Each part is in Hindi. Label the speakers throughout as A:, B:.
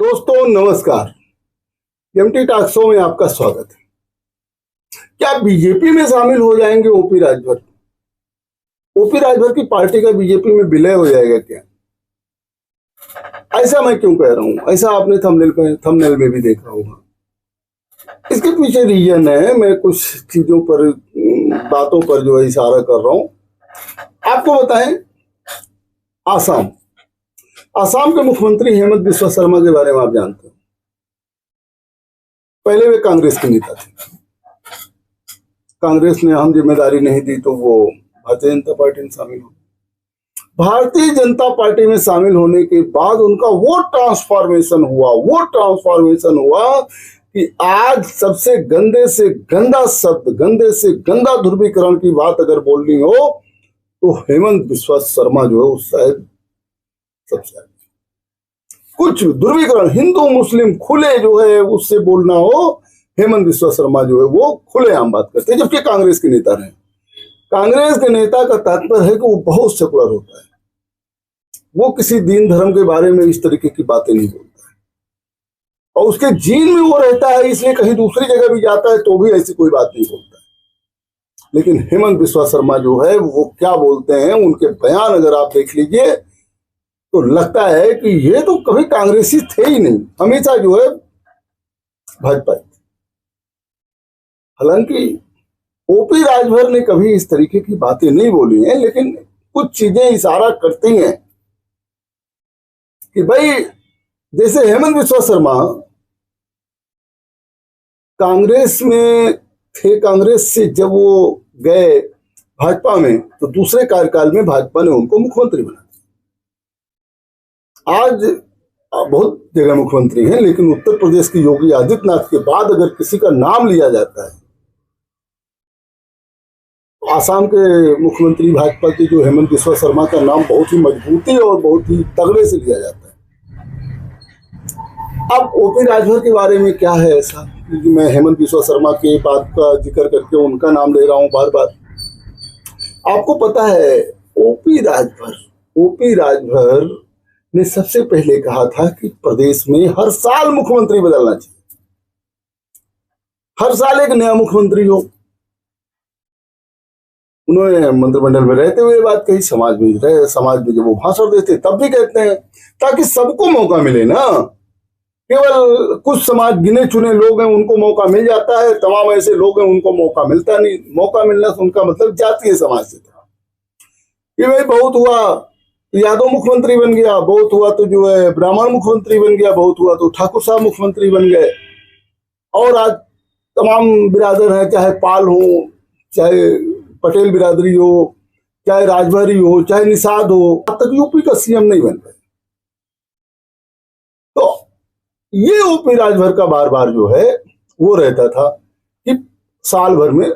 A: दोस्तों नमस्कार। एमटी टॉक शो में आपका स्वागत है। क्या बीजेपी में शामिल हो जाएंगे ओपी राजभर? ओपी राजभर की पार्टी का बीजेपी में विलय हो जाएगा क्या? ऐसा मैं क्यों कह रहा हूं? ऐसा आपने थंबनेल में भी देखा होगा। इसके पीछे रीजन है, मैं कुछ चीजों पर, बातों पर जो है इशारा कर रहा हूं। आपको बताएं, आसाम के मुख्यमंत्री हेमंत बिस्वा शर्मा के बारे में आप जानते हैं। पहले वे कांग्रेस के नेता थे। कांग्रेस ने अहम जिम्मेदारी नहीं दी तो वो भारतीय जनता पार्टी में शामिल हो। भारतीय जनता पार्टी में शामिल होने के बाद उनका वो ट्रांसफॉर्मेशन हुआ कि आज सबसे गंदे से गंदा शब्द, गंदे से गंदा ध्रुवीकरण की बात अगर बोलनी हो तो हेमंत बिस्वा शर्मा जो है उस शायद सबसे आगे। कुछ ध्रुवीकरण हिंदू मुस्लिम खुले जो है उससे बोलना हो, हेमंत बिस्वा शर्मा जो है वो खुलेआम बात करते हैं, जबकि कांग्रेस के नेता रहे। कांग्रेस के नेता का तात्पर्य है कि वो बहुत सेकुलर होता है, वो किसी दीन धर्म के बारे में इस तरीके की बातें नहीं बोलता है, और उसके जीन में वो रहता है, इसलिए कहीं दूसरी जगह भी जाता है तो भी ऐसी कोई बात नहीं बोलता है। लेकिन हेमंत बिस्वा शर्मा जो है वो क्या बोलते हैं, उनके बयान अगर आप देख लीजिए तो लगता है कि ये तो कभी कांग्रेसी थे ही नहीं, हमेशा जो है भाजपा। हालांकि ओपी राजभर ने कभी इस तरीके की बातें नहीं बोली हैं, लेकिन कुछ चीजें इशारा करती हैं कि भाई जैसे हेमंत बिस्वा शर्मा कांग्रेस में थे, कांग्रेस से जब वो गए भाजपा में तो दूसरे कार्यकाल में भाजपा ने उनको मुख्यमंत्री बना। आज बहुत जगह मुख्यमंत्री हैं, लेकिन उत्तर प्रदेश की योगी आदित्यनाथ के बाद अगर किसी का नाम लिया जाता है, आसाम के मुख्यमंत्री भाजपा के जो हेमंत बिस्वा शर्मा का नाम बहुत ही मजबूती और बहुत ही तगड़े से लिया जाता है। अब ओपी राजभर के बारे में क्या है ऐसा, क्योंकि मैं हेमंत बिस्वा शर्मा के बात का जिक्र करके उनका नाम ले रहा हूं बार बार। आपको पता है ओपी राजभर ने सबसे पहले कहा था कि प्रदेश में हर साल मुख्यमंत्री बदलना चाहिए, हर साल एक नया मुख्यमंत्री हो। उन्होंने मंत्रिमंडल में रहते हुए बात कही, समाज में जब वो भाषण देते तब भी कहते हैं, ताकि सबको मौका मिले ना। केवल कुछ समाज गिने चुने लोग हैं उनको मौका मिल जाता है, तमाम ऐसे लोग हैं उनको मौका मिलता नहीं। मौका मिलना से उनका मतलब जातीय समाज से था कि भाई बहुत हुआ यादव मुख्यमंत्री बन गया, बहुत हुआ तो जो है ब्राह्मण मुख्यमंत्री बन गया, बहुत हुआ तो ठाकुर साहब मुख्यमंत्री बन गए। और आज तमाम बिरादर हैं, चाहे पाल हो, चाहे पटेल बिरादरी हो, चाहे राजभरी हो, चाहे निषाद हो, अब तक यूपी का सीएम नहीं बन गए। तो ये ओपी राजभर का बार बार जो है वो रहता था कि साल भर में,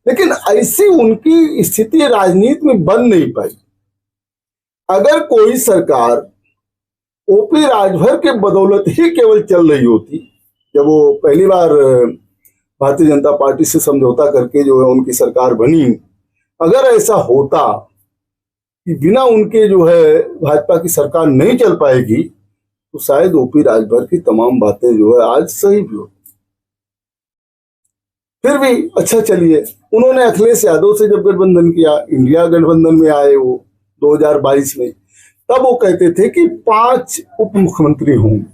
A: लेकिन ऐसी उनकी स्थिति राजनीति में बन नहीं पाई। अगर कोई सरकार ओपी राजभर के बदौलत ही केवल चल रही होती, जब वो पहली बार भारतीय जनता पार्टी से समझौता करके जो है उनकी सरकार बनी, अगर ऐसा होता कि बिना उनके जो है भाजपा की सरकार नहीं चल पाएगी, तो शायद ओपी राजभर की तमाम बातें जो है आज सही भी होती। फिर भी अच्छा चलिए, उन्होंने अखिलेश यादव से जब गठबंधन किया, इंडिया गठबंधन में आए वो 2022 में, तब वो कहते थे कि 5 उप मुख्यमंत्री होंगे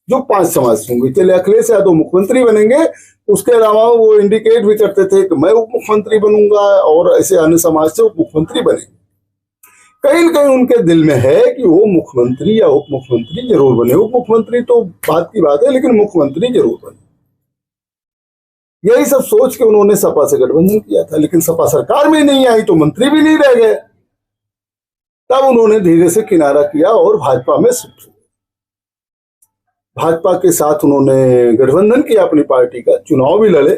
A: जो 5 समाज से होंगे। चले अखिलेश यादव मुख्यमंत्री बनेंगे, उसके अलावा वो इंडिकेट भी करते थे कि मैं उप मुख्यमंत्री बनूंगा और ऐसे अन्य समाज से उप मुख्यमंत्री बनेंगे। कहीं न कहीं उनके दिल में है कि वो मुख्यमंत्री या उप मुख्यमंत्री जरूर बने। उप मुख्यमंत्री तो बात की बात है, लेकिन मुख्यमंत्री जरूर बने। यही सब सोच के उन्होंने सपा से गठबंधन किया था, लेकिन सपा सरकार में नहीं आई तो मंत्री भी नहीं रह गए। तब उन्होंने धीरे से किनारा किया और भाजपा में शिफ्ट हुए। भाजपा के साथ उन्होंने गठबंधन किया अपनी पार्टी का, चुनाव भी लड़े,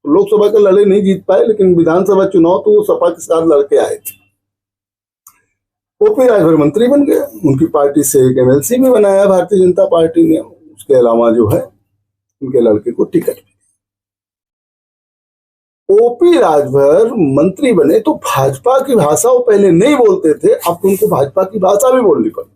A: लोकसभा का लड़े नहीं जीत पाए, लेकिन विधानसभा चुनाव तो वो सपा के साथ लड़के आए थे। ओपी राजभर मंत्री बन गए, उनकी पार्टी से एक एमएलसी भी बनाया भारतीय जनता पार्टी ने। उसके अलावा जो है उनके लड़के को टिकट। ओपी राजभर मंत्री बने तो भाजपा की भाषा वो पहले नहीं बोलते थे, अब तो उनको भाजपा की भाषा भी बोलनी पड़ी।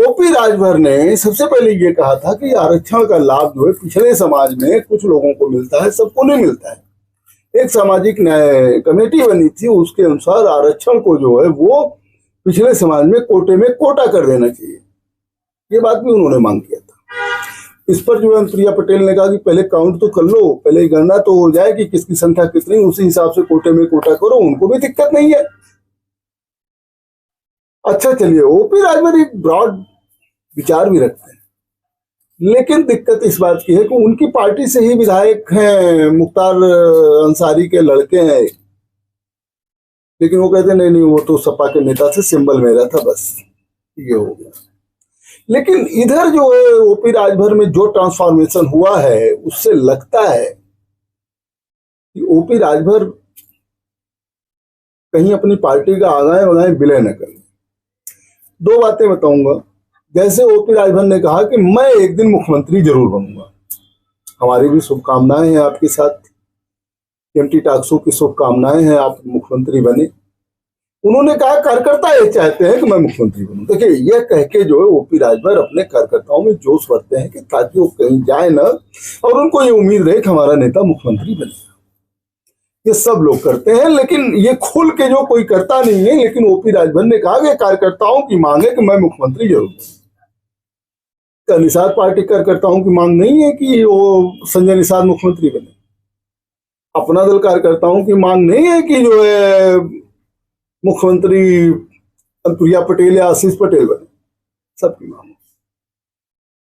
A: ओपी राजभर ने सबसे पहले ये कहा था कि आरक्षण का लाभ जो है पिछड़े समाज में कुछ लोगों को मिलता है, सबको नहीं मिलता है। एक सामाजिक न्याय कमेटी बनी थी, उसके अनुसार आरक्षण को जो है वो पिछड़े समाज में कोटे में कोटा कर देना चाहिए। ये बात भी उन्होंने मांग किया था। इस पर जो है प्रिया पटेल ने कहा कि पहले काउंट तो कर लो, पहले गणना तो हो जाए कि किसकी संख्या कितनी, उसी हिसाब से कोटे में कोटा करो, उनको भी दिक्कत नहीं है। अच्छा चलिए, ओपी राजभर एक ब्रॉड विचार भी रखते हैं, लेकिन दिक्कत इस बात की है कि उनकी पार्टी से ही विधायक हैं, मुख्तार अंसारी के लड़के हैं, लेकिन वो कहते नहीं नहीं, वो तो सपा के नेता से सिंबल मेरा था, बस ये हो गया। लेकिन इधर जो है ओपी राजभर में जो ट्रांसफॉर्मेशन हुआ है, उससे लगता है कि ओपी राजभर कहीं अपनी पार्टी का आगाए बगाए विलय न करें। दो बातें बताऊंगा। जैसे ओपी राजभर ने कहा कि मैं एक दिन मुख्यमंत्री जरूर बनूंगा, हमारी भी शुभकामनाएं हैं आपके साथ, एमटी टाक्सो की शुभकामनाएं हैं, आप मुख्यमंत्री बने। उन्होंने कहा कार्यकर्ता ये चाहते हैं कि मैं मुख्यमंत्री बनूं। देखिए, यह कह के जो है ओपी राजभर अपने कार्यकर्ताओं में जोश भरते हैं कि ताकि वो कहीं जाए ना, और उनको ये उम्मीद रहे कि हमारा नेता मुख्यमंत्री बने। ये सब लोग करते हैं, लेकिन ये खुल के जो कोई करता नहीं है। लेकिन ओपी राजभर ने कहा कि कार्यकर्ताओं की मांग है कि मैं मुख्यमंत्री जरूर बनूं। निषाद पार्टी कार्यकर्ताओं की मांग नहीं है कि वो संजय निषाद मुख्यमंत्री बने। अपना दल कार्यकर्ताओं की मांग नहीं है कि जो है मुख्यमंत्री प्रिया पटेल या आशीष पटेल बने।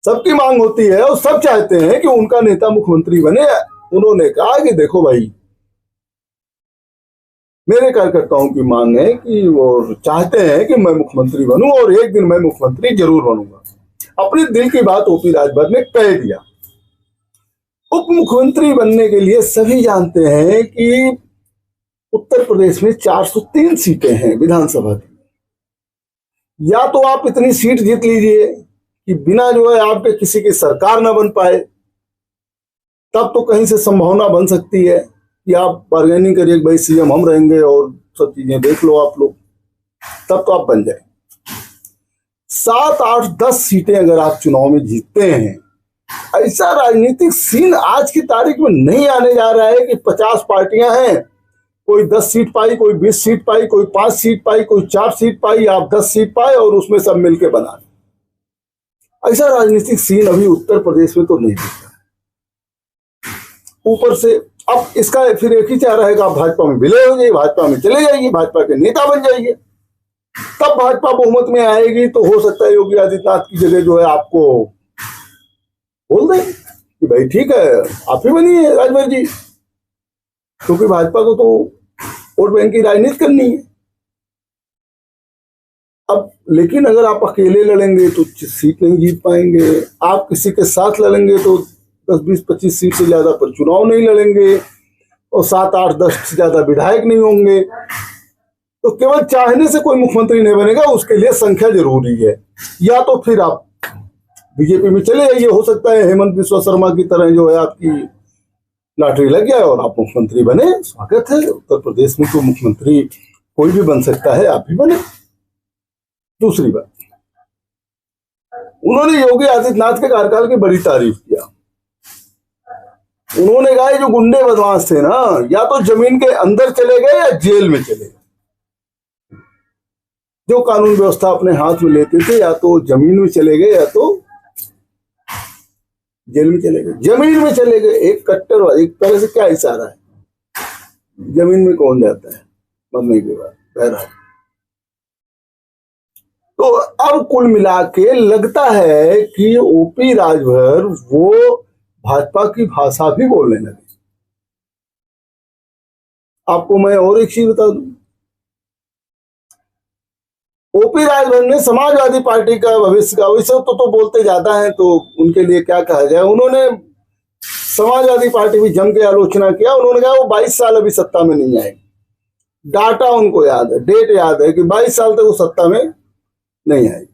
A: सबकी मांग होती है और सब चाहते हैं कि उनका नेता मुख्यमंत्री बने। उन्होंने कहा कि देखो भाई, मेरे कार्यकर्ताओं की मांग है कि वो चाहते हैं कि मैं मुख्यमंत्री बनूं और एक दिन मैं मुख्यमंत्री जरूर बनूंगा। अपने दिल की बात ओपी राजभर ने कह दिया। उप मुख्यमंत्री बनने के लिए सभी जानते हैं कि उत्तर प्रदेश में 403 सीटें हैं विधानसभा की। या तो आप इतनी सीट जीत लीजिए कि बिना जो है आपके किसी की सरकार ना बन पाए, तब तो कहीं से संभावना बन सकती है कि आप बार्गेनिंग करिए, भाई सीएम हम रहेंगे और सब चीजें देख लो आप लोग, तब तो आप बन जाए। 7, 8, 10 सीटें अगर आप चुनाव में जीतते हैं, ऐसा राजनीतिक सीन आज की तारीख में नहीं आने जा रहा है कि 50 पार्टियां हैं, कोई 10 सीट पाई, कोई 20 सीट पाई, कोई 5 सीट पाई, कोई 4 सीट पाई, आप 10 सीट पाए और उसमें सब मिलके बना। ऐसा राजनीतिक सीन अभी उत्तर प्रदेश में तो नहीं दिखता। ऊपर से अब इसका फिर एक ही चारा है कि आप भाजपा में विलय हो जाइए, भाजपा में चले जाइए, भाजपा के नेता बन जाइए। तब भाजपा बहुमत में आएगी तो हो सकता है योगी आदित्यनाथ की जगह जो है आपको बोल दें कि भाई ठीक है, आप ही बनिए राजभर जी, क्योंकि भाजपा को तो वोट बैंक की राजनीति करनी है। अब लेकिन अगर आप अकेले लड़ेंगे तो सीट नहीं जीत पाएंगे, आप किसी के साथ लड़ेंगे तो 10, 20, 25 सीट से ज्यादा पर चुनाव नहीं लड़ेंगे, और 7, 8, 10 से ज्यादा विधायक नहीं होंगे। तो केवल चाहने से कोई मुख्यमंत्री नहीं बनेगा, उसके लिए संख्या जरूरी है। या तो फिर आप बीजेपी में चले जाइए, हो सकता है हेमंत बिस्वा शर्मा की तरह जो है आपकी लॉटरी लग जाए और आप मुख्यमंत्री बने। स्वागत है, उत्तर प्रदेश में तो मुख्यमंत्री कोई भी बन सकता है, आप भी बने। दूसरी बात, उन्होंने योगी आदित्यनाथ के कार्यकाल की बड़ी तारीफ किया। उन्होंने कहा जो गुंडे बदमाश थे ना, या तो जमीन के अंदर चले गए या जेल में चले गए। जो कानून व्यवस्था अपने हाथ में लेते थे, या तो जमीन में चले गए या तो जेल में चले गए। जमीन में चले गए, एक कट्टर, एक तरह से क्या इशारा है, जमीन में कौन जाता है मरने के बाद, बहरहाल। तो अब कुल मिला के लगता है कि ओपी राजभर वो भाजपा की भाषा भी बोलने लगे। आपको मैं और एक चीज बता दूं, ओपी राजभर ने समाजवादी पार्टी का भविष्य का वैसे तो बोलते ज्यादा है, तो उनके लिए क्या कहा जाए। उन्होंने समाजवादी पार्टी भी जम के आलोचना किया। उन्होंने कहा वो 22 साल अभी सत्ता में नहीं आएगी। डाटा उनको याद है, डेट याद है कि 22 साल तक वो सत्ता में नहीं आएगी।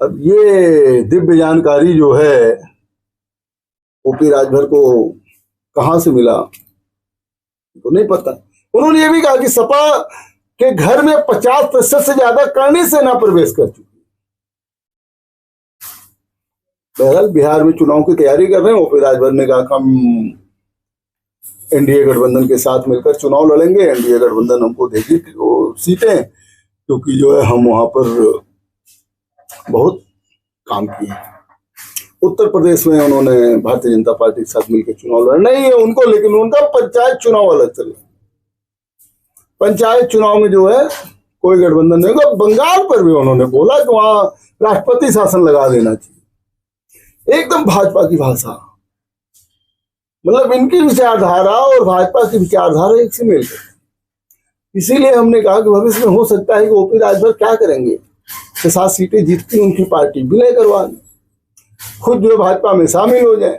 A: अब ये दिव्य जानकारी जो है ओपी राजभर को कहां से मिला तो नहीं पता। उन्होंने ये भी कहा कि सपा के घर में 50% से ज्यादा करणी सेना प्रवेश कर चुकी है। बहरहाल बिहार में चुनाव की तैयारी कर रहे हैं। ओपी राजभर ने कहा हम एनडीए गठबंधन के साथ मिलकर चुनाव लड़ेंगे, एनडीए गठबंधन हमको देगी सीटें, क्योंकि जो है हम वहां पर बहुत काम किए। उत्तर प्रदेश में उन्होंने भारतीय जनता पार्टी के साथ मिलकर चुनाव लड़ना ही है उनको, लेकिन उनका पंचायत चुनाव अलग चल रहा है। पंचायत चुनाव में जो है कोई गठबंधन नहीं होगा। बंगाल पर भी उन्होंने बोला कि वहां राष्ट्रपति शासन लगा देना चाहिए। एकदम भाजपा की भाषा, मतलब इनकी विचारधारा और भाजपा की विचारधारा एक से मेल करती। इसीलिए हमने कहा कि भविष्य में हो सकता है कि ओपी राजभर क्या करेंगे, 6-7 सीटें जीतती उनकी पार्टी विलय करवा दें, खुद जो भाजपा में शामिल हो जाए।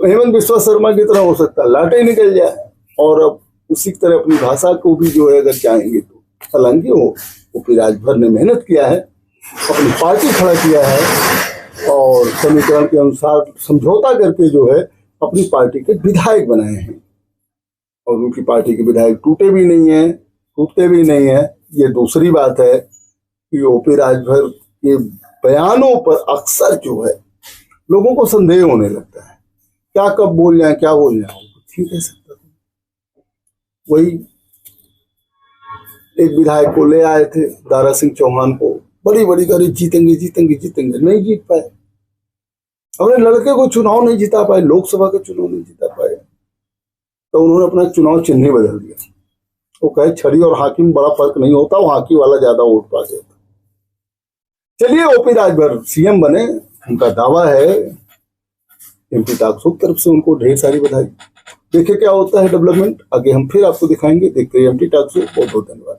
A: हेमंत बिस्वा शर्मा की तरह हो सकता है लाटे निकल जाए, और अब उसी तरह अपनी भाषा को भी जो है अगर चाहेंगे तो। हालांकि वो ओपी राजभर ने मेहनत किया है, अपनी पार्टी खड़ा किया है और समीकरण के अनुसार समझौता करके जो है अपनी पार्टी के विधायक बनाए हैं, और उनकी पार्टी के विधायक टूटे भी नहीं है। ये दूसरी बात है कि ओपी राजभर के बयानों पर अक्सर जो है लोगों को संदेह होने लगता है, क्या कब बोल जाए, क्या बोल जाए, ठीक है सकता। वही एक विधायक को ले आए थे, दारा सिंह चौहान को, बड़ी गाड़ी जीतेंगे, नहीं जीत पाए। अपने लड़के को चुनाव नहीं जिता पाए, लोकसभा का चुनाव नहीं जिता पाए, तो उन्होंने अपना चुनाव चिन्ह बदल दिया। वो कहे छड़ी और हाकी में बड़ा फर्क नहीं होता, वो हाकी वाला ज्यादा वोट पा गया था। चलिए ओपी राजभर सीएम बने, उनका दावा है। एमपी टाकसू की तरफ से उनको ढेर सारी बधाई। देखिए क्या होता है डेवलपमेंट, आगे हम फिर आपको दिखाएंगे। देखते रहिए एमपी टाकसू। बहुत बहुत धन्यवाद।